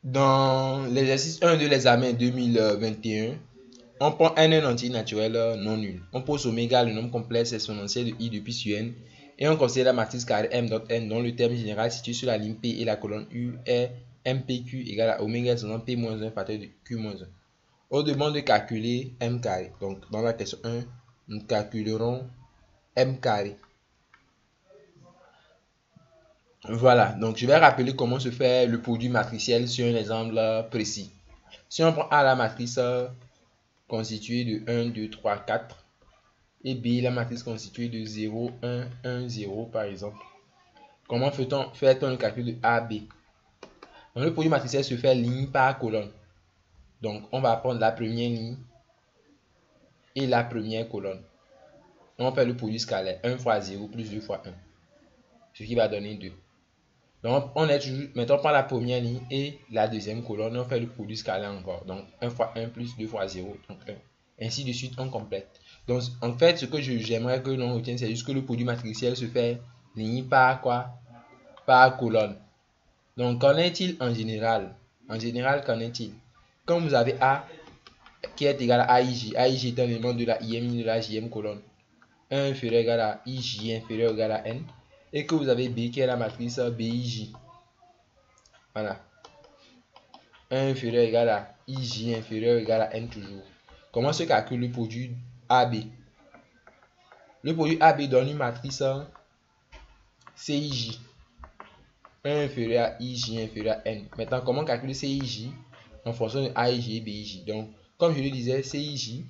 Dans l'exercice 1 de l'examen 2021, on prend un entier naturel non nul. On pose oméga le nombre complexe exponentiel de i depuis sur n et on considère la matrice carrée m.n dont le terme général situé sur la ligne P et la colonne U est mpq égale à oméga exponent p-1 facteur de q-1. On demande de calculer m carré. Donc dans la question 1, nous calculerons m carré. Voilà, donc je vais rappeler comment se fait le produit matriciel sur un exemple précis. Si on prend A la matrice constituée de 1, 2, 3, 4 et B la matrice constituée de 0, 1, 1, 0 par exemple, comment fait-on le calcul de AB? Donc le produit matriciel se fait ligne par colonne. Donc on va prendre la première ligne et la première colonne. On fait le produit scalaire 1 fois 0 plus 2 fois 1, ce qui va donner 2. Donc, on est toujours, maintenant on prend la première ligne et la deuxième colonne, on fait le produit scalaire encore. Donc, 1 fois 1 plus 2 fois 0, donc 1. Ainsi de suite, on complète. Donc, en fait, ce que j'aimerais que l'on retienne, c'est juste que le produit matriciel se fait ligne par quoi? Par colonne. Donc, qu'en est-il en général? En général, qu'en est-il? Quand vous avez A qui est égal à AIJ, AIJ est un élément de la IM ligne de la JM colonne, 1 inférieur égal à IJ inférieur égal à N, et que vous avez B qui est la matrice BIJ. Voilà. 1 inférieur égal à IJ inférieur égal à N toujours. Comment se calcule le produit AB? Le produit AB donne une matrice CIJ. 1 inférieur à IJ inférieur à N. Maintenant, comment calculer CIJ? En fonction de AIJ et BIJ. Donc, comme je le disais, CIJ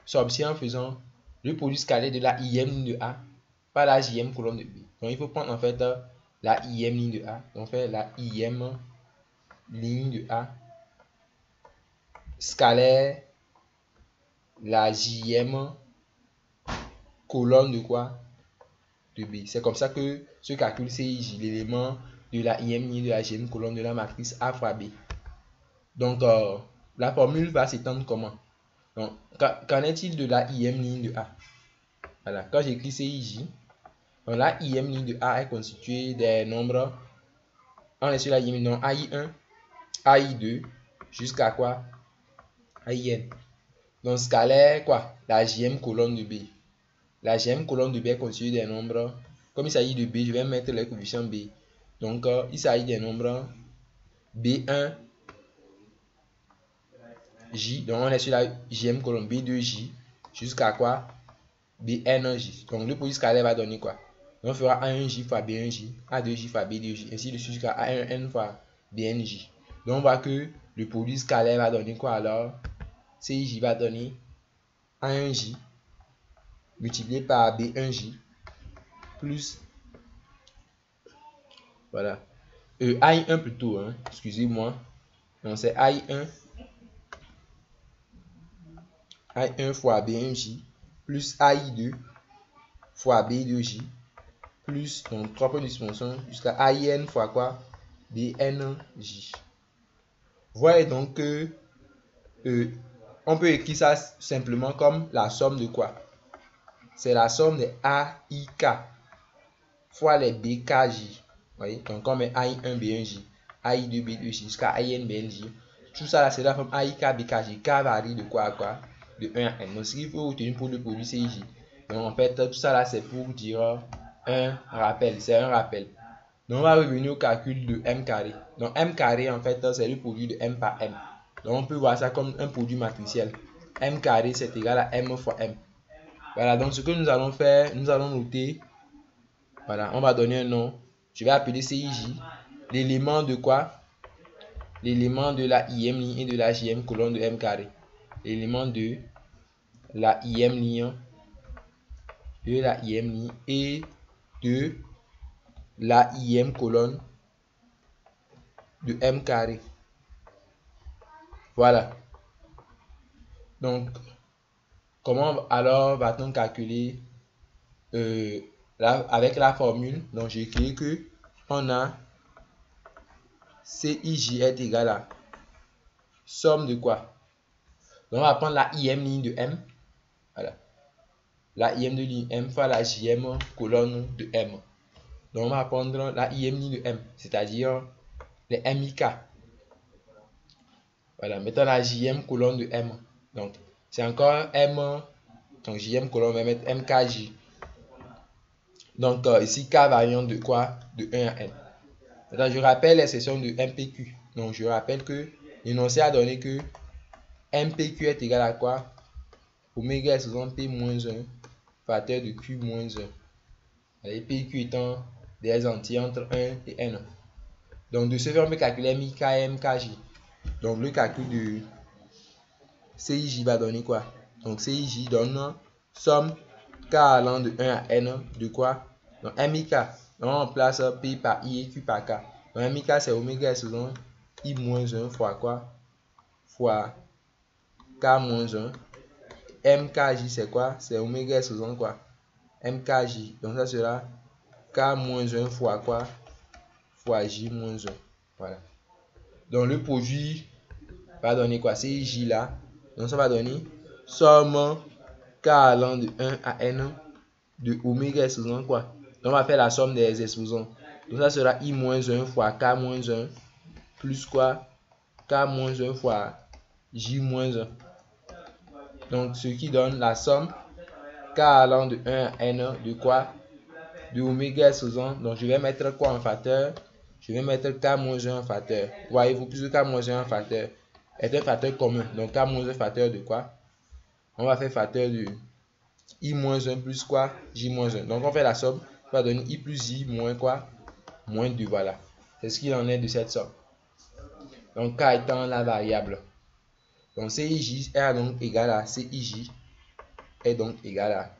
s'obtient en faisant le produit scalaire de la IM ligne de A par la JM colonne de B. Donc, il faut prendre en fait la IM ligne de A. Donc, faire la IM ligne de A scalaire la JM colonne de quoi? De B. C'est comme ça que se calcule CIJ, l'élément de la IM ligne de la JM colonne de la matrice A fois B. Donc, la formule va s'étendre comment? Donc, qu'en est-il de la IM ligne de A? Voilà, quand j'écris CIJ, donc la IM ligne de A est constituée des nombres, on est sur la IM, donc AI1, AI2, jusqu'à quoi? AIN. Donc, scalaire quoi? La JM colonne de B. La JM colonne de B est constituée des nombres, comme il s'agit de B, je vais mettre les coefficients B. Donc, il s'agit des nombres B1, J, donc on est sur la JM colonne B2J, jusqu'à quoi? BN1J. Donc, le produit scalaire va donner quoi? Donc, on fera A1J fois B1J, A2J fois B2J, ainsi de suite jusqu'à A1N fois BNJ. Donc, on voit que le produit scalaire va donner quoi alors? CIJ va donner A1J multiplié par B1J plus, voilà, AI1 plutôt, hein, excusez-moi. Donc, c'est AI1 fois B1J plus AI2 fois B2J plus, donc 3 points de suspension jusqu'à AIN fois quoi? BNJ. Voyez donc que on peut écrire ça simplement comme la somme de quoi? C'est la somme des AIK fois les BKJ. Voyez, donc on met AI1 B1J, AI2 B2J jusqu'à AIN BNJ. Tout ça là, c'est la forme AIK BKJ. K varie de quoi à quoi? De 1 à n. Donc, ce qu'il faut retenir pour le produit CIJ. Donc, en fait, tout ça là, c'est pour dire un rappel. C'est un rappel. Donc, on va revenir au calcul de m carré. Donc, m carré, en fait, c'est le produit de m par m. Donc, on peut voir ça comme un produit matriciel. M carré, c'est égal à m fois m. Voilà, donc ce que nous allons faire, nous allons noter. Voilà, on va donner un nom. Je vais appeler CIJ. L'élément de quoi? L'élément de la IM ligne et de la JM colonne de m carré. L'élément de la IM ligne, et de la IM colonne de m carré. Voilà. Donc, comment alors va-t-on calculer avec la formule? Donc, j'ai écrit que on a CIJ est égal à somme de quoi? Donc, on va prendre la IM ligne de M. Voilà. La IM de ligne M fois la JM colonne de M. Donc, on va prendre la IM ligne de M, c'est-à-dire les MIK. Voilà, mettons la jm colonne de m. Donc, c'est encore m. Donc, jm colonne, on va mettre mkj. Donc, ici, k variant de quoi? De 1 à n. Maintenant, je rappelle l'expression de mpq. Donc, je rappelle que l'énoncé a donné que mpq est égal à quoi? Oméga est souvent p moins 1 facteur de q moins 1. Et pq étant des entiers entre 1 et n. Donc, de ce fait, on peut calculer mi, km, kj. Donc, le calcul de CIJ va donner quoi? Donc, CIJ donne somme k allant de 1 à n de quoi? Donc, MIK. Donc, on remplace P par I et Q par K. Donc, MIK, c'est oméga epsilon I moins 1 fois quoi? Fois K moins 1. MKJ, c'est quoi? C'est oméga epsilon quoi? MKJ. Donc, ça sera K moins 1 fois quoi? Fois J moins 1. Voilà. Donc, le produit va donner quoi? CIJ là. Donc, ça va donner somme k allant de 1 à n de oméga epsilon quoi. Donc, on va faire la somme des exposants. Donc, ça sera I moins 1 fois K moins 1 plus quoi? K moins 1 fois J moins 1. Donc, ce qui donne la somme k allant de 1 à n de quoi? De oméga epsilon. Donc, je vais mettre quoi en facteur? Je vais mettre K moins 1 en facteur. Voyez-vous, puisque K moins 1 en facteur est un facteur commun. Donc, K moins 1 facteur de quoi? On va faire facteur de I moins 1 plus quoi? J moins 1. Donc, on fait la somme. Ça va donner I plus J moins quoi? Moins 2. Voilà. C'est ce qu'il en est de cette somme. Donc, K étant la variable. Donc, CIJ est donc égal à CIJ est donc égal à.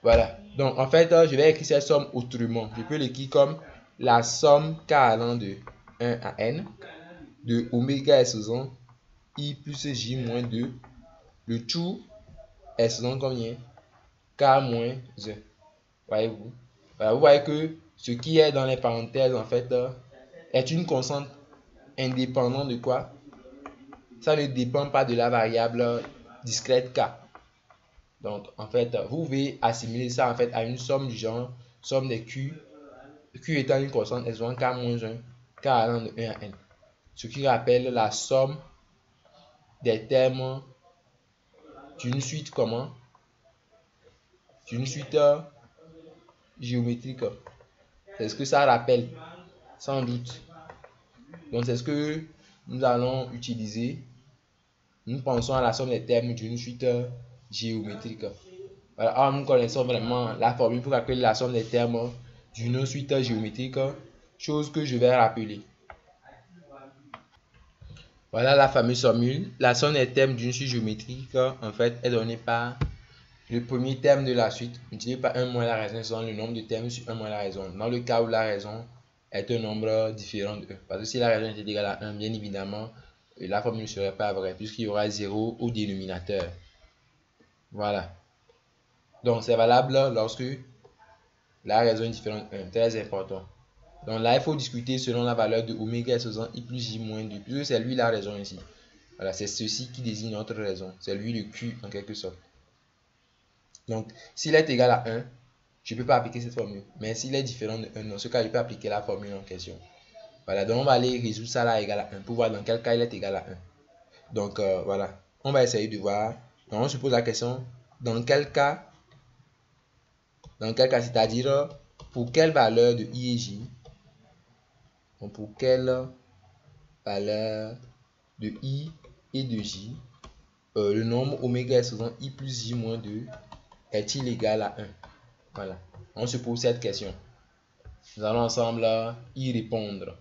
Voilà. Donc, en fait, je vais écrire cette somme autrement. Je peux l'écrire comme la somme K allant de 1 à n de oméga epsilon I plus J moins 2. Le tout epsilon combien? K moins 1. Voyez-vous? Voilà, vous voyez que ce qui est dans les parenthèses, en fait, est une constante indépendante de quoi? Ça ne dépend pas de la variable discrète K. Donc, en fait, vous pouvez assimiler ça en fait à une somme du genre somme des Q. Q étant une constante epsilon K moins 1, K allant de 1 à n. Ce qui rappelle la somme des termes d'une suite comment? D'une suite géométrique. C'est ce que ça rappelle, sans doute. Donc, c'est ce que nous allons utiliser. Nous pensons à la somme des termes d'une suite géométrique. Voilà. Alors, nous connaissons vraiment la formule pour calculer la somme des termes d'une suite géométrique, chose que je vais rappeler. Voilà la fameuse formule. La somme des termes d'une suite géométrique, en fait, est donnée par le premier terme de la suite, multiplié par 1 moins la raison, selon le nombre de termes sur 1 moins la raison. Dans le cas où la raison est un nombre différent de 1. Parce que si la raison est égale à 1, bien évidemment, la formule ne serait pas vraie, puisqu'il y aura 0 au dénominateur. Voilà. Donc, c'est valable lorsque la raison est différente de 1. Très important. Donc là, il faut discuter selon la valeur de oméga epsilon I plus J moins 2, puisque c'est lui la raison ici. Voilà, c'est ceci qui désigne notre raison. C'est lui le Q en quelque sorte. Donc, s'il est égal à 1, je ne peux pas appliquer cette formule. Mais s'il est différent de 1, dans ce cas, je peux appliquer la formule en question. Voilà, donc on va aller résoudre ça là égal à 1 pour voir dans quel cas il est égal à 1. Donc, voilà, on va essayer de voir. Donc, on se pose la question, dans quel cas, c'est-à-dire pour quelle valeur de I et J, donc pour quelle valeur de I et de J, le nombre oméga epsilon I plus J moins 2 est-il égal à 1? Voilà, on se pose cette question. Nous allons ensemble y répondre.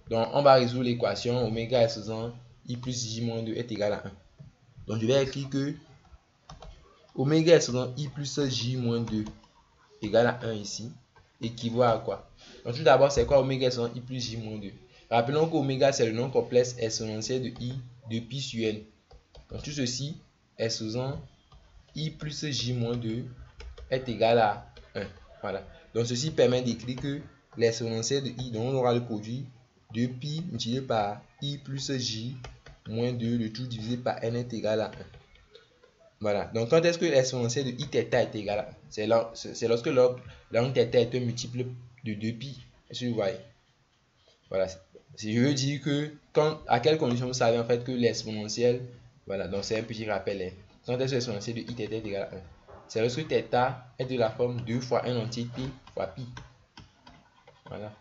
Donc, on va résoudre l'équation oméga epsilon I plus J moins 2 est égal à 1. Donc, je vais écrire que oméga epsilon I plus J moins 2 égale à 1 ici, équivaut à quoi? Donc, tout d'abord, c'est quoi oméga epsilon I plus J moins 2? Rappelons qu'oméga, c'est le nom complexe exponentiel de I de pi sur n. Donc, tout ceci, epsilon I plus J moins 2 est égal à 1. Voilà. Donc, ceci permet d'écrire que l'exponentiel de I, donc on aura le produit de pi multiplié par I plus J moins 2, le tout divisé par n est égal à 1. Voilà. Donc, quand est-ce que l'exponentiel de I θ est égal à 1? C'est lorsque l'angle θ est un multiple de 2pi. Est-ce que vous voyez? Voilà. Si je veux dire que, à quelle condition vous savez en fait que l'exponentielle, voilà, donc c'est un petit rappel, hein. Quand est-ce que l'exponentielle de i θ est égal à 1? C'est lorsque θ est de la forme 2 fois 1 entier t fois pi. Voilà.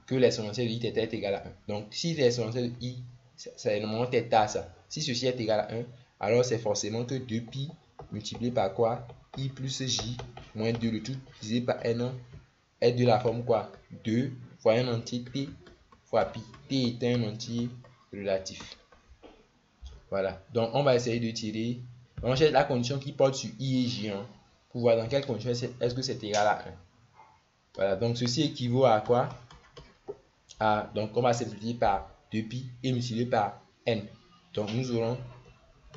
Que l'exponentielle de i θ est égal à 1. Donc, si l'exponentielle de i, c'est normalement θ ça. Si ceci est égal à 1, alors c'est forcément que 2pi multiplié par quoi? I plus j moins 2, le tout divisé par n est de la forme quoi? 2 fois 1 entier t fois pi. T est un entier relatif. Voilà. Donc, on va essayer de tirer. On cherche la condition qui porte sur i et j, hein, pour voir dans quelle condition est-ce que c'est égal à 1. Voilà. Donc, ceci équivaut à quoi? Donc, on va simplifier par 2pi et multiplier par n. Donc, nous aurons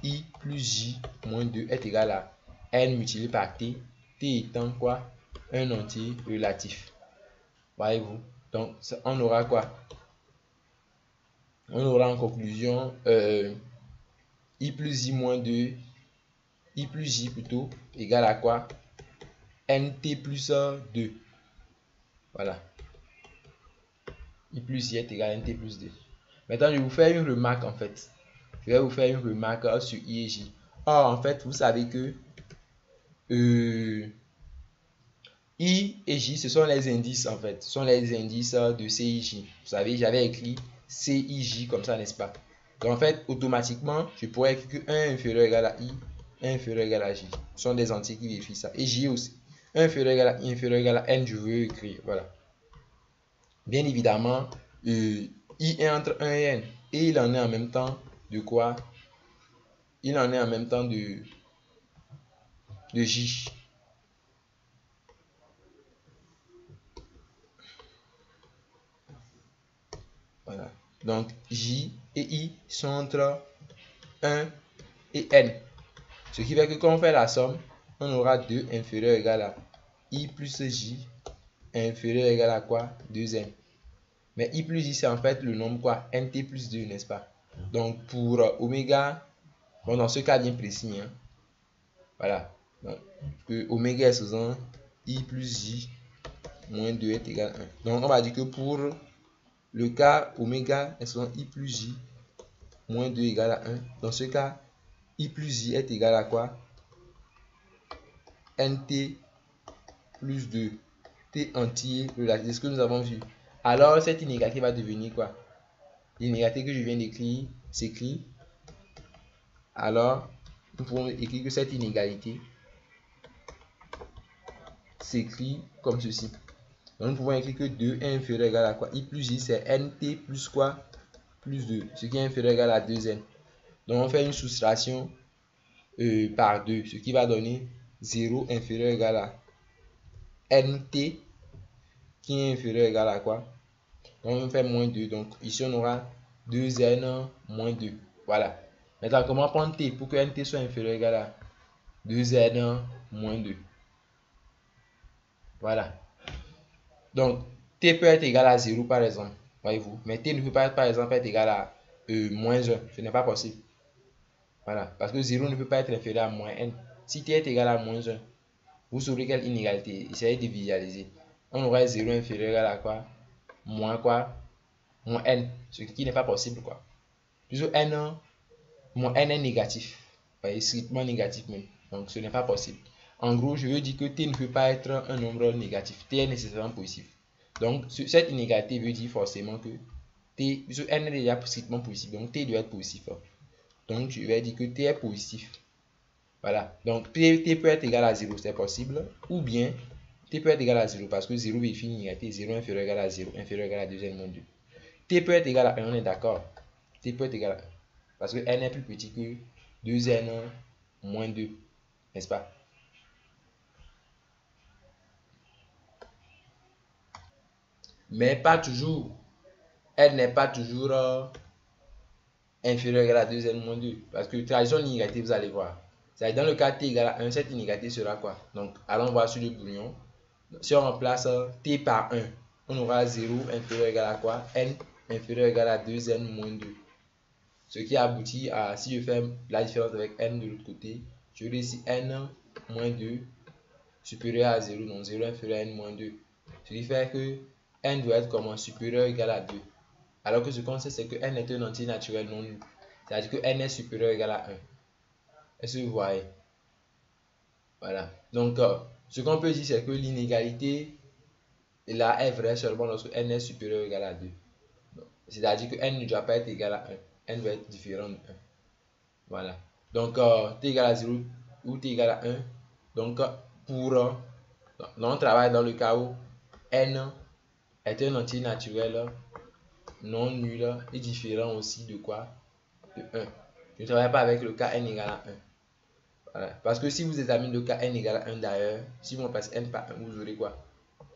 i plus j moins 2 est égal à n multiplié par t. T étant quoi? Un entier relatif. Voyez-vous? Donc, on aura quoi? On aura en conclusion i plus j moins 2, i plus j plutôt, égal à quoi? Nt plus 2. Voilà. I plus j est égal à nt plus 2. Maintenant, je vais vous faire une remarque en fait. Je vais vous faire une remarque sur i et j. Or, en fait, vous savez que I et J, ce sont les indices en fait. Ce sont les indices de CIJ. Vous savez, j'avais écrit CIJ comme ça, n'est-ce pas? Donc en fait, automatiquement, je pourrais écrire que 1 inférieur égal à I, 1 inférieur égal à J. Ce sont des entiers qui vérifient ça. Et J aussi. 1 inférieur égal à I, inférieur égal à N, je veux écrire. Voilà. Bien évidemment, I est entre 1 et N. Et il en est en même temps de quoi? Il en est en même temps de J. Voilà. Donc, J et I sont entre 1 et N. Ce qui fait que quand on fait la somme, on aura 2 inférieur égal à I plus J inférieur égal à quoi? 2N. Mais I plus J, c'est en fait le nombre quoi? Nt plus 2, n'est-ce pas? Donc, pour oméga, bon, dans ce cas bien précis, hein, voilà. Donc, oméga est sous I plus J moins 2 est égal à 1. Donc, on va dire que pour le cas oméga est sous I plus J moins 2 égale à 1. Dans ce cas, I plus J est égal à quoi? Nt plus 2. T entier relatif. C'est ce que nous avons vu. Alors, cette inégalité va devenir quoi? L'inégalité que je viens d'écrire s'écrit. Alors, nous pouvons écrire que cette inégalité s'écrit comme ceci. Donc, nous pouvons écrire que 2 est inférieur égal à quoi? I plus J, c'est Nt plus quoi? Plus 2. Ce qui est inférieur égal à 2N. Donc, on fait une soustraction par 2. Ce qui va donner 0 inférieur égal à Nt qui est inférieur égal à quoi? Donc on fait moins 2. Donc ici on aura 2n moins 2. Voilà. Maintenant comment prendre t pour que nt soit inférieur égal à 2n moins 2? Voilà. Donc t peut être égal à 0 par exemple. Voyez-vous. Mais t ne peut pas par exemple être égal à moins 1. Ce n'est pas possible. Voilà. Parce que 0 ne peut pas être inférieur à moins n. Si t est égal à moins 1, vous saurez quelle inégalité. Essayez de visualiser. On aurait 0 inférieur égal à quoi? Moins quoi? Moins n. Ce qui n'est pas possible quoi. Puisque n, moins n est négatif. Vous voyez, strictement négatif même. Donc ce n'est pas possible. En gros, je veux dire que t ne peut pas être un nombre négatif. T est nécessairement positif. Donc cette inégalité veut dire forcément que t, puisque n est déjà strictement positif, donc t doit être positif. Donc je vais dire que t est positif. Voilà. Donc t peut être égal à 0, c'est possible. Ou bien t peut être égal à 0 parce que 0 vérifie une inégalité. 0 inférieur égal à 0, inférieur égal à 2n moins 2. T peut être égal à 1, on est d'accord. T peut être égal à 1. Parce que n est plus petit que 2n moins 2. N'est-ce pas? Mais pas toujours. N n'est pas toujours inférieur égal à 2n moins 2. Parce que tradition d'inégalité, vous allez voir. Dans le cas t égale à 1, cette inégalité sera quoi? Donc, allons voir sur le brouillon. Si on remplace t par 1, on aura 0 inférieur égal à quoi? N inférieur égal à 2n moins 2. Ce qui aboutit à, si je fais la différence avec n de l'autre côté, je vais ici n moins 2 supérieur à 0, donc 0 inférieur à n moins 2. Ce qui fait que n doit être comment? Supérieur ou égal à 2. Alors que ce qu'on sait, c'est que n est un entier naturel non nul. C'est-à-dire que n est supérieur ou égal à 1. Est-ce que vous voyez? Voilà. Donc, ce qu'on peut dire, c'est que l'inégalité là est vraie seulement lorsque n est supérieur ou égal à 2. C'est-à-dire que n ne doit pas être égal à 1. N doit être différent de 1. Voilà. Donc, t égale à 0 ou t égale à 1. Donc, on travaille dans le cas où n est un entier naturel non nul et différent aussi de quoi? De 1. Je ne travaille pas avec le cas n égale à 1. Voilà. Parce que si vous examinez le cas n égale à 1 d'ailleurs, si vous passez n par 1, vous aurez quoi?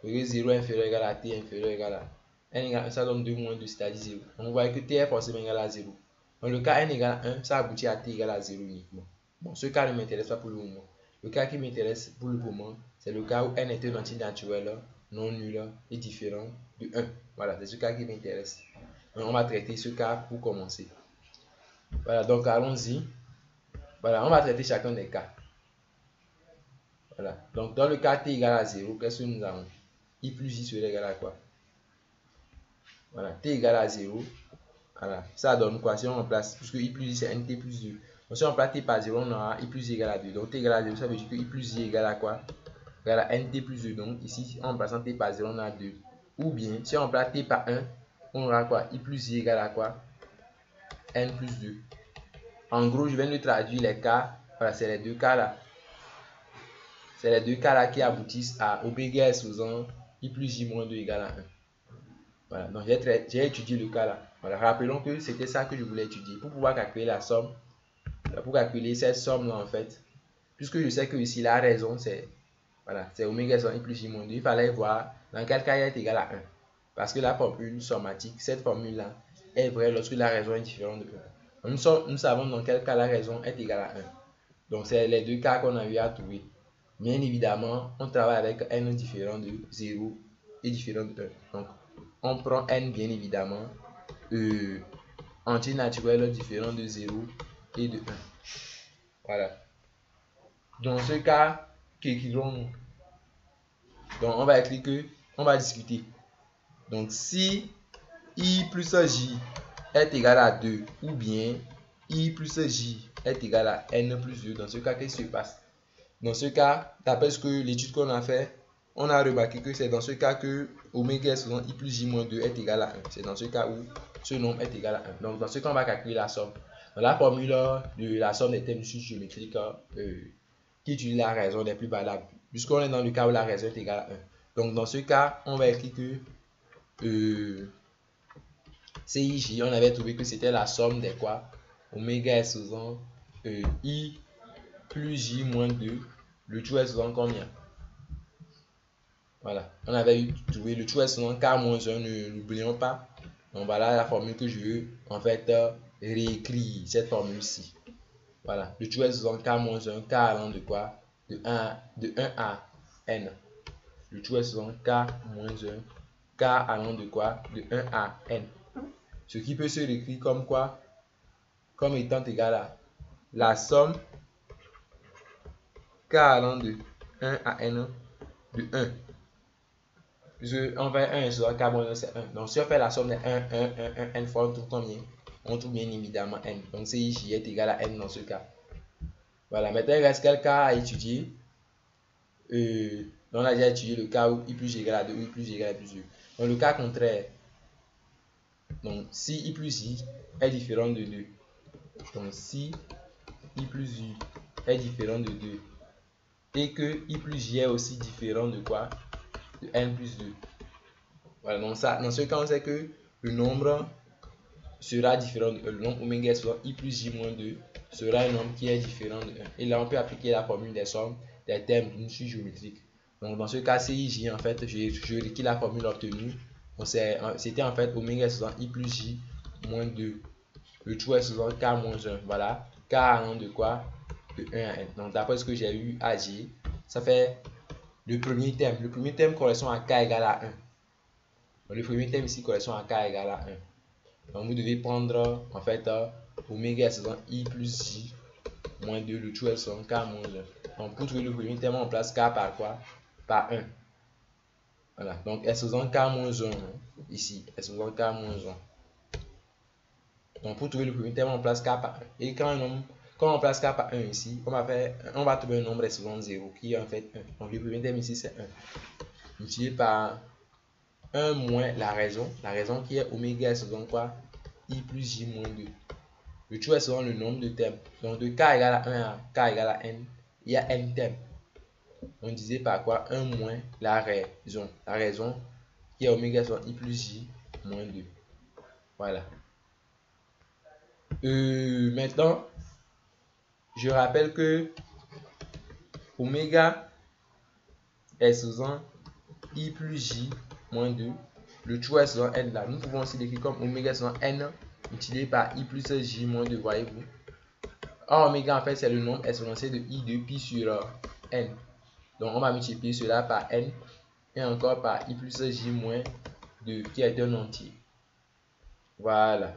Vous aurez 0 inférieur égal à t inférieur égal à n égale à 1, ça donne 2 moins 2, c'est-à-dire 0. Donc vous voyez que t est forcément égal à 0. Donc le cas n égale à 1, ça aboutit à t égale à 0 uniquement. Bon, ce cas ne m'intéresse pas pour le moment. Le cas qui m'intéresse pour le moment, c'est le cas où n est un entier naturel non nul et différent de 1. Voilà, c'est ce cas qui m'intéresse. Donc on va traiter ce cas pour commencer. Voilà, donc allons-y. Voilà, on va traiter chacun des cas. Voilà, donc dans le cas t égale à 0, qu'est-ce que nous avons? I plus i serait égal à quoi? Voilà, t égale à 0. Voilà, ça donne quoi? Si on remplace, puisque i plus i c'est nt plus 2. Donc si on remplace t par 0, on aura i plus i égale à 2. Donc t égale à 0, ça veut dire que i plus i égale à quoi? Égale à nt plus 2. Donc ici, en remplaçant t par 0, on a 2. Ou bien, si on remplace t par 1, on aura quoi? I plus i égale à quoi? N plus 2. En gros, je viens de traduire les cas. Voilà, c'est les deux cas là. C'est les deux cas là qui aboutissent à oméga s faisant i plus j moins 2 égale à 1. Voilà, donc j'ai étudié le cas là. Voilà, rappelons que c'était ça que je voulais étudier. Pour pouvoir calculer la somme, pour calculer cette somme là en fait, puisque je sais que ici la raison c'est voilà, c'est oméga s faisant i plus j moins 2, il fallait voir dans quel cas il est égal à 1. Parce que la formule sommatique, cette formule là, est vraie lorsque la raison est différente de 1. Nous savons dans quel cas la raison est égale à 1. Donc c'est les deux cas qu'on a eu à trouver. Bien évidemment, on travaille avec n différent de 0 et différent de 1. Donc, on prend n bien évidemment entier naturel différent de 0 et de 1. Voilà. Dans ce cas, qu'écrivons-nous? Donc, on va écrire que, on va discuter. Donc, si i plus j est égal à 2 ou bien i plus j est égal à n plus 2, dans ce cas, qu'est-ce qui se passe? Dans ce cas, d'après ce que l'étude qu'on a fait, on a remarqué que c'est dans ce cas que oméga s faisant i plus j moins 2 est égal à 1. C'est dans ce cas où ce nombre est égal à 1. Donc dans ce cas, on va calculer la somme. Dans la formule de la somme des termes géométriques qui utilise la raison n'est plus valable, puisqu'on est dans le cas où la raison est égale à 1. Donc dans ce cas, on va écrire que CIJ, on avait trouvé que c'était la somme des quoi? Oméga s faisant i plus j moins 2, le tout est souvent combien? Voilà, on avait trouvé le tout est souvent k moins 1, ne l'oublions pas. Donc voilà la formule que je veux en fait réécrire, cette formule-ci. Voilà, le tout est souvent k moins 1, k allant de quoi? De 1 à n. Le tout est souvent k moins 1, k allant de quoi? De 1 à n. Ce qui peut se réécrire comme quoi? Comme étant égal à la somme k allant de 1 à n de 1. Puisque on fait 1 sur k moins 1, c'est 1. Donc si on fait la somme de 1, 1, 1, 1, n fois, on trouve combien? On trouve bien évidemment n. Donc CIJ est égal à n dans ce cas. Voilà, maintenant il reste quel cas à étudier? Donc on a déjà étudié le cas où i plus j égale à 2 ou i plus j égale à plus 2. Donc le cas contraire. Donc si i plus j est différent de 2. Donc si i plus j est différent de 2 et que i plus j est aussi différent de quoi? De n plus 2. Voilà, donc ça, dans ce cas, on sait que le nombre sera différent de le nombre oméga soit i plus j moins 2 sera un nombre qui est différent de 1. Et là, on peut appliquer la formule des sommes des termes d'une suite géométrique. Donc, dans ce cas, CIJ, en fait, je réécris la formule obtenue. C'était en fait oméga soit i plus j moins 2. Le tout est souvent k moins 1. Voilà, k allant de quoi? De 1 à n. Donc, d'après ce que j'ai eu à J, ça fait le premier terme. Le premier terme correspond à k égale à 1. Donc, le premier terme ici correspond à k égale à 1. Donc vous devez prendre en fait oméga s faisant i plus j moins 2, le tout est faisant k moins 1. Donc pour trouver le premier terme, on place k par quoi? Par 1. Voilà, donc s faisant k moins 1 ici, s faisant k moins 1. Donc pour trouver le premier terme, on place k par 1. Et quand on place k par 1 ici, on va trouver un nombre excédent 0 qui est en fait 1. Donc le premier terme ici c'est 1. Multiplié par 1 moins la raison qui est oméga excédent quoi? I plus j moins 2. Le tout est selon le nombre de termes. Donc de k égale à 1 à k égale à n, il y a n termes. On disait par quoi? 1 moins la raison. La raison qui est oméga sur i plus j moins 2. Voilà. Maintenant, je rappelle que oméga est sous i plus j moins 2. Le tout est sous n là. Nous pouvons aussi l'écrire comme oméga sur n multiplié par i plus j moins 2. Voyez-vous? Or, oméga en fait c'est le nombre exponentiel de i de pi sur n. Donc on va multiplier cela par n et encore par i plus j moins 2 qui est un entier. Voilà.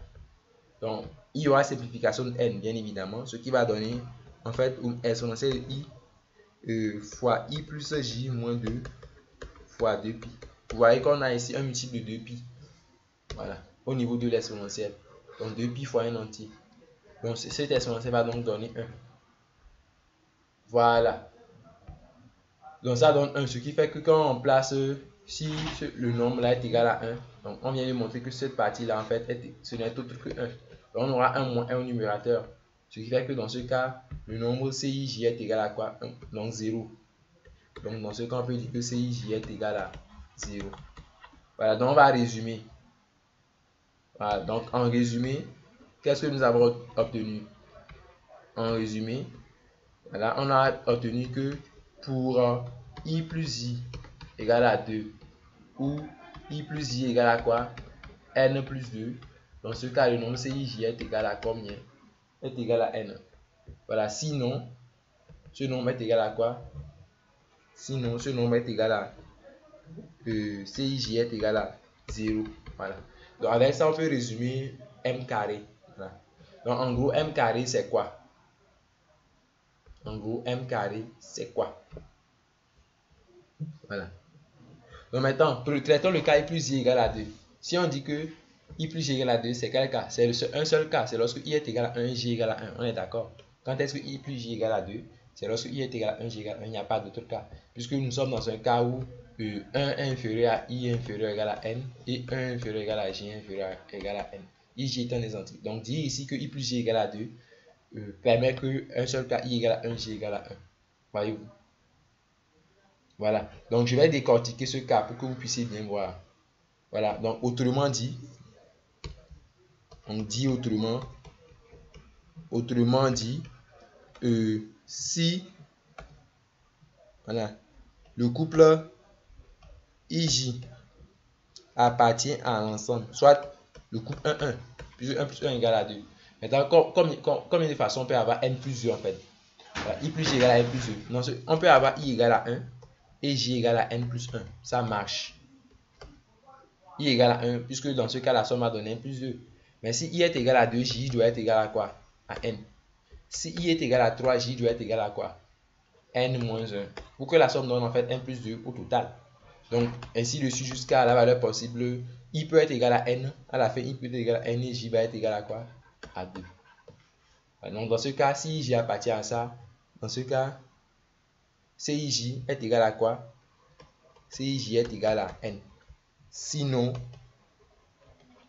Donc il y aura simplification de n bien évidemment, ce qui va donner en fait exponentielle de i fois i plus j moins 2 fois 2pi. Vous voyez qu'on a ici un multiple de 2pi. Voilà, au niveau de l'exponentielle. Donc 2pi fois un entier. Donc cette exponentielle va donc donner 1. Voilà. Donc ça donne 1, ce qui fait que quand on place, si le nombre là est égal à 1, donc on vient de montrer que cette partie là en fait, ce n'est autre que 1. Donc on aura 1 moins 1 au numérateur. Ce qui fait que dans ce cas, le nombre CIJ est égal à quoi? 1, donc 0. Donc dans ce cas, on peut dire que CIJ est égal à 0. Voilà, donc on va résumer. Voilà, donc en résumé, qu'est-ce que nous avons obtenu? En résumé, voilà, on a obtenu que pour i plus j égale à 2 ou i plus j égale à quoi? N plus 2. Dans ce cas, le nombre CIJ est égal à combien? Est égal à n. Voilà, sinon, ce nombre est égal à quoi? Sinon, ce nombre est égal à CIJ est égal à 0. Voilà. Donc avec ça, on peut résumer m carré. Voilà. Donc en gros, m carré c'est quoi? En gros, m carré c'est quoi? Voilà. Donc maintenant, traitons le cas i plus j égale à 2. Si on dit que i plus j égale à 2, c'est quel cas? C'est un seul cas. C'est lorsque i est égal à 1, j égale à 1. On est d'accord? Quand est-ce que i plus j égale à 2? C'est lorsque i est égal à 1, j égale à 1. Il n'y a pas d'autre cas. Puisque nous sommes dans un cas où 1 est inférieur à i inférieur égal à n et 1 inférieur égal à j inférieur égal à n. ij étant des entiers. Donc dire ici que i plus j égale à 2 permet qu'un seul cas i égale à 1, j égale à 1. Voyez-vous? Voilà. Donc je vais décortiquer ce cas pour que vous puissiez bien voir. Voilà. Donc autrement dit, on dit autrement dit, si voilà, le couple IJ appartient à l'ensemble, soit le couple 1, 1, puisque 1 plus 1 égale à 2. Maintenant, comme de façon, on peut avoir n plus 2 en fait. Voilà, i plus j égale à n plus 2. Donc, on peut avoir i égale à 1 et j égale à n plus 1. Ça marche. I égale à 1, puisque dans ce cas, la somme va donner n plus 2. Mais si i est égal à 2, j doit être égal à quoi? À n. Si i est égal à 3, j doit être égal à quoi? N moins 1. Pour que la somme donne en fait n plus 2 au total. Donc, ainsi de suite jusqu'à la valeur possible. I peut être égal à n. À la fin, i peut être égal à n et j va être égal à quoi? À 2. Donc, dans ce cas, si j appartient à ça, dans ce cas, CIJ est égal à quoi? CIJ est égal à n. Sinon,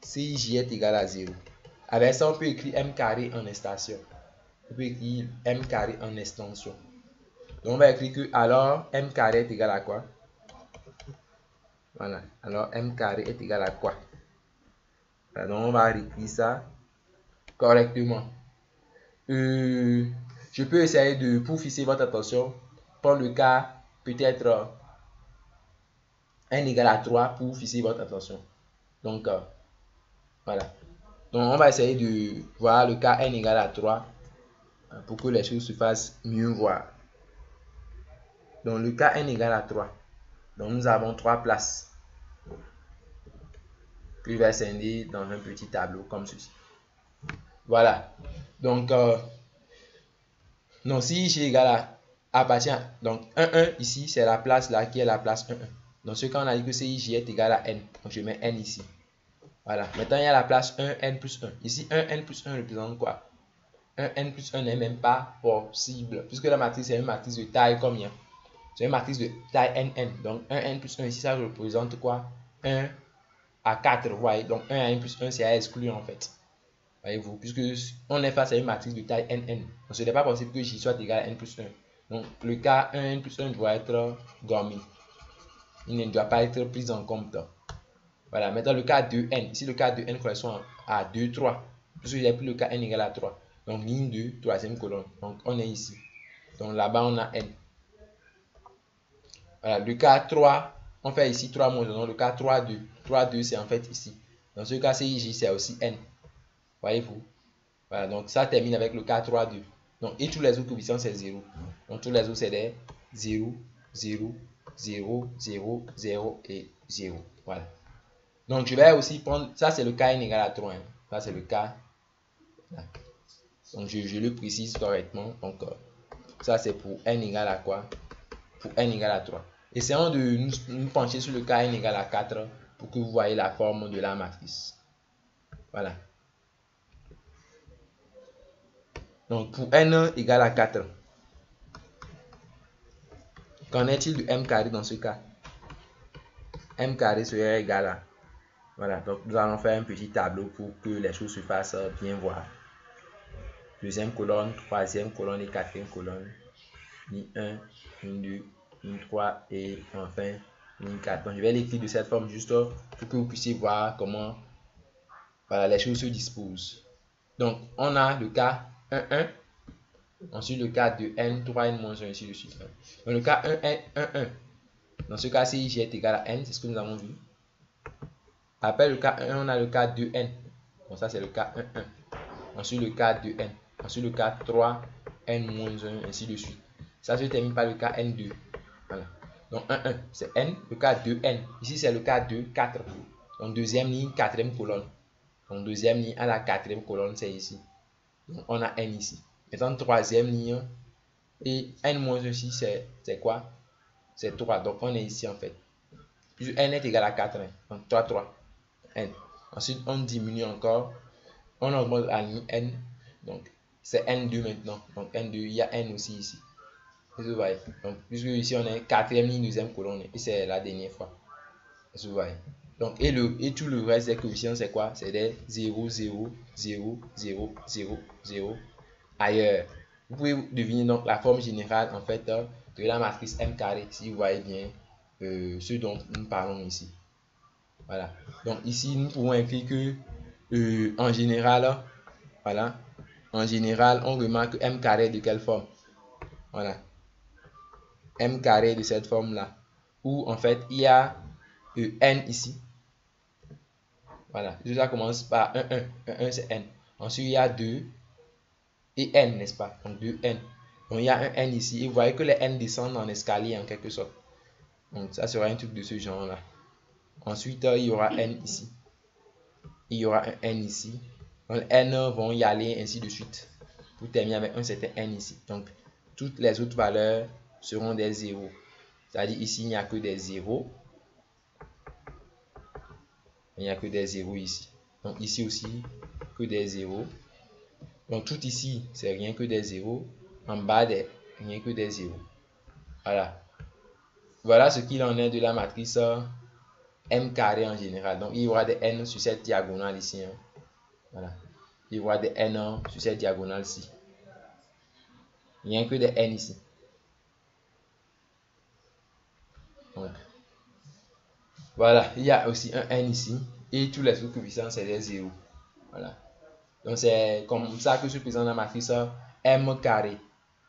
CIJ est égal à 0. Avec ça, on peut écrire m carré en extension. On peut écrire m carré en extension. Donc, on va écrire que alors m carré est égal à quoi? Voilà. Alors, m carré est égal à quoi? Voilà, donc, on va écrire ça correctement. Je peux essayer de, pour fixer votre attention, prendre le cas peut-être n égale à 3 pour fixer votre attention. Donc, voilà. Donc, on va essayer de voir le cas n égale à 3 pour que les choses se fassent mieux voir. Donc, le cas n égale à 3. Donc, nous avons 3 places que je vais scinder dans un petit tableau comme ceci. Voilà. Donc, si j égale à appartient, donc 1, 1 ici, c'est la place là qui est la place 1, 1. Dans ce cas, on a dit que CIJ est égal à n. Donc, je mets n ici. Voilà. Maintenant, il y a la place 1n plus 1. Ici, 1n plus 1 représente quoi? 1n plus 1 n'est même pas possible. Puisque la matrice est une matrice de taille combien? C'est une matrice de taille nn. Donc, 1n plus 1 ici, ça représente quoi? 1 à 4. Vous voyez? Donc, 1 à n plus 1, c'est à exclure en fait. Voyez-vous? Puisque on est face à une matrice de taille nn. Donc, ce n'est pas possible que j soit égal à n plus 1. Donc, le cas 1n plus 1 doit être gommé. Il ne doit pas être pris en compte. Voilà, maintenant le cas 2n. Ici, le cas 2n correspond à 2, 3. Puisque j'ai pris le cas n égale à 3. Donc, ligne 2, troisième colonne. Donc, on est ici. Donc, là-bas, on a n. Voilà, le cas 3, on fait ici 3 moins 1. Donc, le cas 3, 2. 3, 2, c'est en fait ici. Dans ce cas, CIJ, c'est aussi n. Voyez-vous? Voilà, donc ça termine avec le cas 3, 2. Donc, et tous les autres coefficients, c'est 0. Donc, tous les autres, c'est des 0, 0, 0, 0, 0 et 0. Voilà. Donc, je vais aussi prendre, ça c'est le cas n égale à 3. Hein. Ça c'est le cas. Donc, je le précise correctement. Donc, ça c'est pour n égale à quoi? Pour n égale à 3. Essayons de nous pencher sur le cas n égale à 4 pour que vous voyez la forme de la matrice. Voilà. Donc, pour n égale à 4, qu'en est-il de m carré dans ce cas? M carré serait égal à... Voilà, donc nous allons faire un petit tableau pour que les choses se fassent bien voir. Deuxième colonne, troisième colonne et quatrième colonne. Ligne 1, ligne 2, ligne 3 et enfin ligne 4. Donc je vais l'écrire de cette forme juste pour que vous puissiez voir comment voilà, les choses se disposent. Donc on a le cas 1, 1. Ensuite le cas de n, 3n moins 1, ainsi de suite. Donc le cas 1, 1, 1. Dans ce cas, si j est égal à n, c'est ce que nous avons vu. Après le cas 1, on a le cas 2n. Donc ça, c'est le cas 1, 1. Ensuite, le cas 2n. Ensuite, le cas 3n moins 1, ainsi de suite. Ça se termine par le cas n2. Voilà. Donc 1, 1, c'est n. Le cas 2n. Ici, c'est le cas 2, 4. Donc deuxième ligne, quatrième colonne. Donc deuxième ligne à la quatrième colonne, c'est ici. Donc on a n ici. Maintenant, troisième ligne. Et n moins 1 ici, c'est quoi? C'est 3. Donc on est ici en fait. Puis n est égal à 4. Hein. Donc 3, 3. N. Ensuite, on diminue encore. On augmente la ligne n. Donc, c'est n2 maintenant. Donc, n2, il y a n aussi ici. Vous voyez. Donc, puisque ici, on est quatrième ligne, deuxième colonne. Et c'est la dernière fois. Vous voyez. Donc, et tout le reste des coefficients, c'est quoi? C'est des 0, 0, 0, 0, 0, 0 ailleurs. Vous pouvez deviner donc la forme générale, en fait, de la matrice M carré, si vous voyez bien ce dont nous parlons ici. Voilà. Donc ici, nous pouvons écrire que en général, voilà, en général, on remarque M carré de quelle forme? Voilà. M carré de cette forme-là. Où en fait, il y a N ici. Voilà. Ça commence par 1, 1. 1, 1 c'est N. Ensuite, il y a 2 et N, n'est-ce pas? Donc 2N. Donc il y a un N ici. Et vous voyez que les N descendent en escalier en quelque sorte. Donc ça sera un truc de ce genre-là. Ensuite, il y aura N ici. Il y aura un N ici. Donc, N vont y aller ainsi de suite. Pour terminer avec un certain N ici. Donc, toutes les autres valeurs seront des 0. C'est-à-dire ici, il n'y a que des 0. Il n'y a que des 0 ici. Donc, ici aussi, que des 0. Donc, tout ici, c'est rien que des 0. En bas, rien que des 0. Voilà. Voilà ce qu'il en est de la matrice M carré en général. Donc, il y aura des N sur cette diagonale ici. Hein. Voilà. Il y aura des N sur cette diagonale-ci. Rien que des N ici. Donc, voilà. Il y a aussi un N ici. Et tous les autres coefficients, c'est des 0. Voilà. Donc, c'est comme ça que se présente la matrice M carré.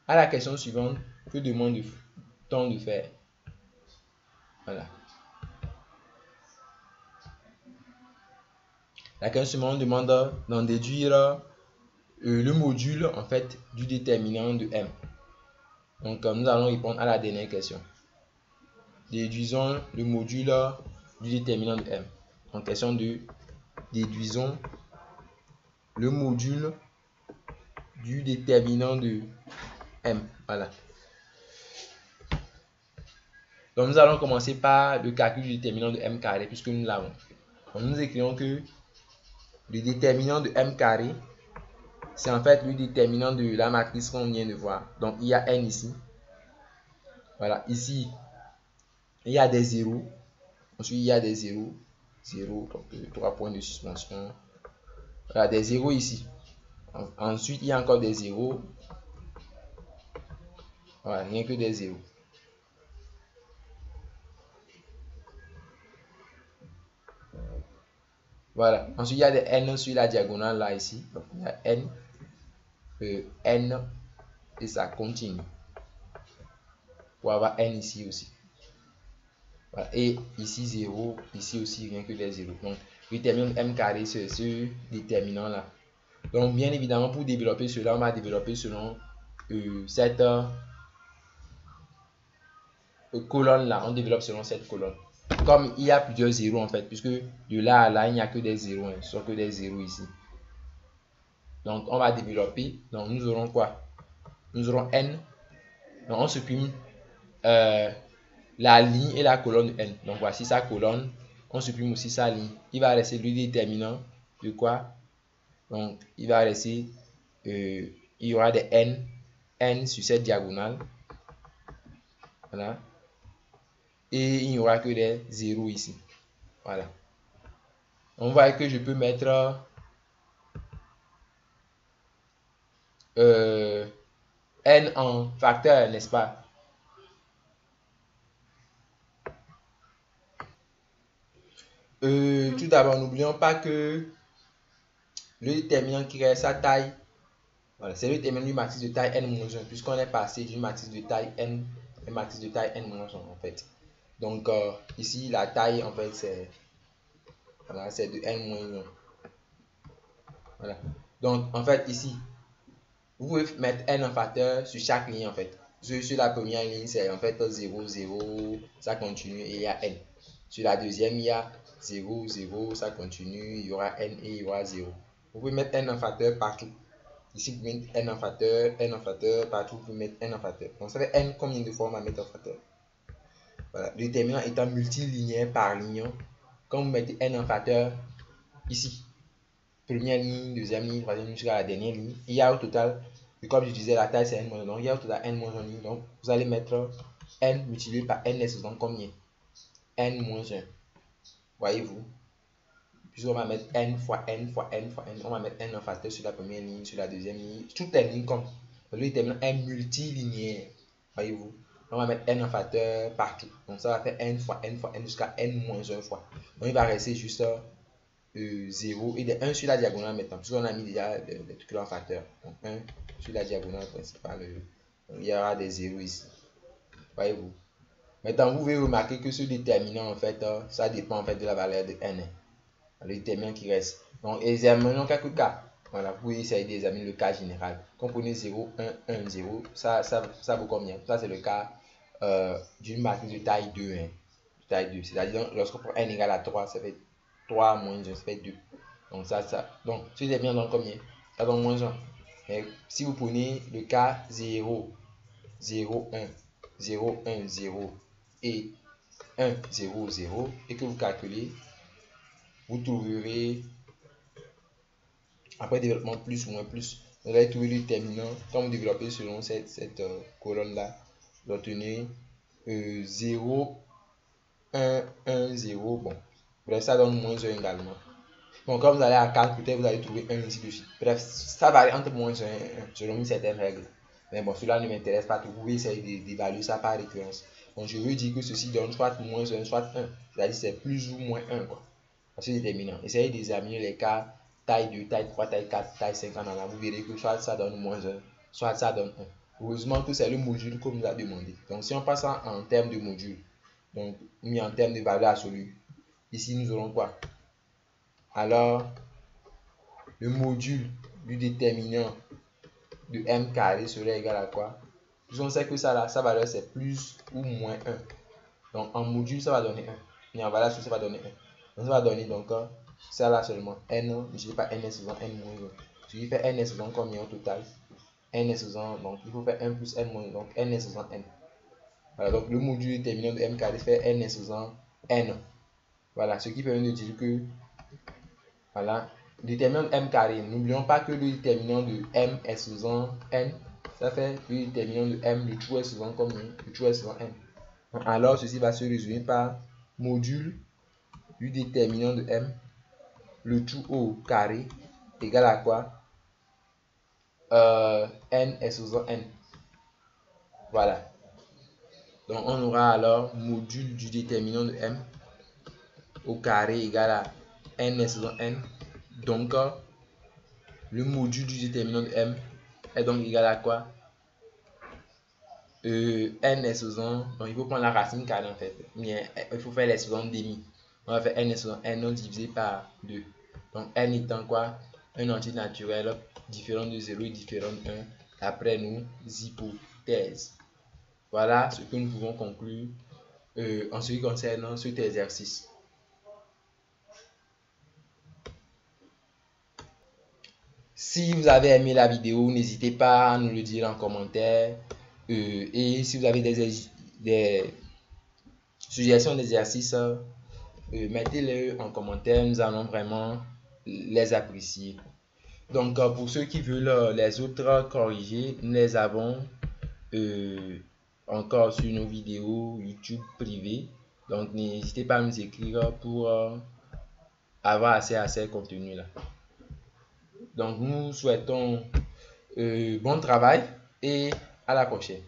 À la question suivante, que demande-t-on de faire? Voilà. La question suivante demande d'en déduire le module en fait du déterminant de M. Donc nous allons répondre à la dernière question. Déduisons le module du déterminant de M. En question de déduisons le module du déterminant de M. Voilà. Donc nous allons commencer par le calcul du déterminant de M carré puisque nous l'avons. Nous écrivons que Le déterminant de m carré, c'est en fait le déterminant de la matrice qu'on vient de voir. Donc, il y a n ici. Voilà, ici, il y a des zéros. Ensuite, il y a des zéros. 0, donc 3 points de suspension. Voilà, des zéros ici. Ensuite, il y a encore des zéros. Voilà, rien que des zéros. Voilà. Ensuite, il y a des n sur la diagonale là, ici. Donc, il y a n, n, et ça continue. Pour avoir n ici aussi. Voilà. Et ici 0, ici aussi rien que des zéros. Donc, le déterminant de m carré, c'est ce déterminant là. Donc, bien évidemment, pour développer cela, on va développer selon cette colonne là. On développe selon cette colonne. Comme il y a plusieurs zéros en fait, puisque de là à là, il n'y a que des zéros, hein, soit que des zéros ici. Donc, on va développer. Donc, nous aurons quoi? Nous aurons n. Donc, on supprime la ligne et la colonne de n. Donc, voici sa colonne. On supprime aussi sa ligne. Il va rester le déterminant de quoi? Donc, il va rester, il y aura des n sur cette diagonale. Voilà. Et il n'y aura que des zéros ici. Voilà. On voit que je peux mettre n en facteur, n'est-ce pas? Tout d'abord, n'oublions pas que le déterminant qui reste sa taille, voilà, c'est le déterminant d'une matrice de taille n-1, puisqu'on est passé d'une matrice de taille n à une matrice de taille n-1 en fait. Donc ici, la taille en fait, c'est voilà, de n-1. Voilà. Donc en fait, ici, vous pouvez mettre n en facteur sur chaque ligne en fait. Sur la première ligne, c'est en fait 0, 0, ça continue et il y a n. Sur la deuxième, il y a 0, 0, ça continue, il y aura n et il y aura 0. Vous pouvez mettre n en facteur partout. Ici, vous pouvez mettre n en facteur, partout, vous pouvez mettre n en facteur. Donc, ça fait n combien de fois on va mettre en facteur. Voilà. Le déterminant étant multilinéaire par ligne, quand vous mettez n en facteur, ici, première ligne, deuxième ligne, troisième ligne, jusqu'à la dernière ligne, il y a au total, comme je disais, la taille c'est n-1, donc il y a au total n-1 ligne. Donc, vous allez mettre n multiplié par n est donc combien? n-1. Voyez-vous? Puis on va mettre n fois n fois n fois n. On va mettre n en facteur sur la première ligne, sur la deuxième ligne. Toutes les lignes comme le déterminant est multilinéaire. Voyez-vous? On va mettre n en facteur partout. Donc ça va faire n fois n fois n jusqu'à n-1 fois. Donc il va rester juste 0 et des 1 sur la diagonale maintenant. Puisqu'on a mis déjà des trucs en facteur. Donc 1 sur la diagonale principale. Donc, il y aura des 0 ici. Voyez-vous? Maintenant, vous pouvez remarquer que ce déterminant, en fait, ça dépend en fait de la valeur de n. Le déterminant qui reste. Donc, examinons quelques cas. Voilà, vous pouvez essayer d'examiner le cas général. Comprenez 0, 1, 1, 0. Ça vaut combien? Ça, c'est le cas d'une matrice de taille 2. Hein, de taille 2. C'est-à-dire, lorsqu'on prend n égale à 3, ça fait 3 moins 1, ça fait 2. Donc, donc, ce déterminant donne combien? Ça donne moins 1. Mais si vous prenez le cas 0, 0, 1, 0, 1, 0 et 1, 0, 0 et que vous calculez, vous trouverez après développement plus moins plus, vous allez trouver le déterminant quand vous développez selon cette colonne là. Vous obtenez 0, 1, 1, 0. Bon, bref, ça donne moins 1 également. Bon, quand vous allez à 4, peut-être vous allez trouver 1 ici de suite. Bref, ça varie entre moins 1 et 1 selon une certaine règle. Mais bon, cela ne m'intéresse pas. Vous pouvez essayer d'évaluer ça par récurrence. Donc, je veux dire que ceci donne soit moins 1, soit 1. C'est-à-dire c'est plus ou moins 1. Quoi. C'est déterminant. Essayez d'examiner les cas taille 2, taille 3, taille 4, taille 5 en allant. Vous verrez que soit ça donne moins 1, soit ça donne 1. Heureusement que c'est le module qu'on nous a demandé. Donc, si on passe en termes de module, donc mis en termes de valeur absolue, ici nous aurons quoi? Alors, le module du déterminant de m carré serait égal à quoi? On sait que ça là, sa valeur c'est plus ou moins 1. Donc en module ça va donner 1. Et en valeur ça va donner 1. Donc ça va donner donc ça là seulement n, je ne dis pas n est souvent n moins 1. Je dis faire n est souvent combien au total? N est souvent, donc il faut faire 1 plus n moins 1. Donc n est souvent n. Voilà, donc le module déterminant de m carré fait n est souvent n. Voilà, ce qui permet de dire que voilà, déterminant de m carré. N'oublions pas que le déterminant de m est souvent n. Ça fait le déterminant de m, le tout est souvent comme le tout est souvent n. Alors, ceci va se résumer par module du déterminant de m, le tout au carré, égale à quoi? N est souvent n. Voilà. Donc, on aura alors module du déterminant de m au carré égale à n est souvent n. Donc, le module du déterminant de m est donc égal à quoi? N est souvent, donc il faut prendre la racine carrée en fait, mais il faut faire l'expression demi. On va faire n est souvent n divisé par 2. Donc n étant quoi? Un entier naturel différent de 0 et différent de 1 d'après nos hypothèses. Voilà ce que nous pouvons conclure en ce qui concerne cet exercice. Si vous avez aimé la vidéo, n'hésitez pas à nous le dire en commentaire. Et si vous avez des suggestions d'exercices, mettez-les en commentaire. Nous allons vraiment les apprécier. Donc, pour ceux qui veulent les autres corriger, nous les avons encore sur nos vidéos YouTube privées. Donc, n'hésitez pas à nous écrire pour avoir accès à ces contenus-là. Donc, nous souhaitons bon travail et à la prochaine.